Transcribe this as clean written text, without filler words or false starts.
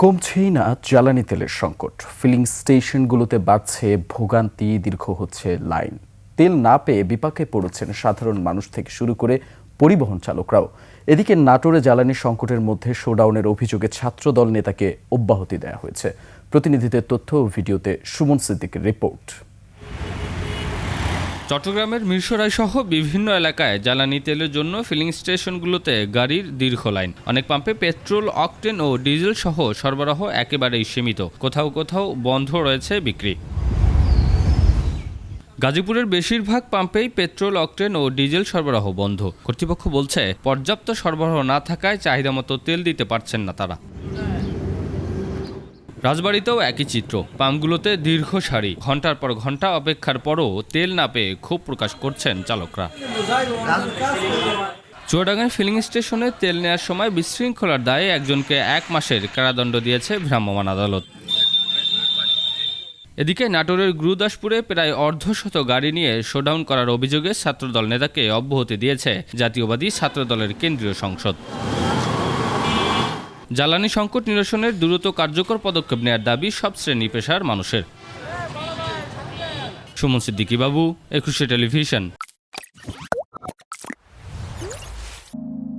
কমছেই না জ্বালানি তেলের সংকট। ফিলিং স্টেশনগুলোতে বাড়ছে ভোগান্তি, দীর্ঘ হচ্ছে লাইন। তেল না পেয়ে বিপাকে পড়েছেন সাধারণ মানুষ থেকে শুরু করে পরিবহন চালকরাও। এদিকে নাটোরে জ্বালানি সংকটের মধ্যে শোডাউনের অভিযোগে ছাত্রদল নেতাকে অব্যাহতি দেওয়া হয়েছে। প্রতিনিধিদের তথ্য ও ভিডিওতে সুমন সিদ্দিকের রিপোর্ট। চট্টগ্রামের মিরসরাই সহ বিভিন্ন এলাকায় জ্বালানি তেলের জন্য ফিলিং স্টেশনগুলোতে গাড়ির দীর্ঘ লাইন। অনেক পাম্পে পেট্রোল, অকটেন ও ডিজেল সহ সরবরাহ একেবারেই সীমিত। কোথাও কোথাও বন্ধ রয়েছে বিক্রি। গাজীপুরের বেশিরভাগ পাম্পেই পেট্রোল, অকটেন ও ডিজেল সরবরাহ বন্ধ। কর্তৃপক্ষ বলছে, পর্যাপ্ত সরবরাহ না থাকায় চাহিদামতো তেল দিতে পারছেন না তারা। রাজবাড়ীতেও একই চিত্র। পাম্পগুলোতে দীর্ঘ সারি, ঘন্টার পর ঘন্টা অপেক্ষার পরও তেল না পেয়ে ক্ষোভ প্রকাশ করছেন চালকরা। চুয়াডাঙ্গায় ফিলিং স্টেশনে তেল নেওয়ার সময় বিশৃঙ্খলার দায়ে একজনকে 1 মাসের কারাদণ্ড দিয়েছে ভ্রাম্যমাণ আদালত। এদিকে নাটোরের গুরুদাসপুরে প্রায় অর্ধশত গাড়ি নিয়ে শোডাউন করার অভিযোগে ছাত্রদল নেতাকে অব্যাহতি দিয়েছে জাতীয়বাদী ছাত্রদলের কেন্দ্রীয় সংসদ। জ্বালানি সংকট নিরসনের দ্রুত কার্যকর পদক্ষেপ নেওয়ার দাবি সব শ্রেণী পেশার মানুষের। সুমন সিদ্দিকী বাবু, 21 টেলিভিশন।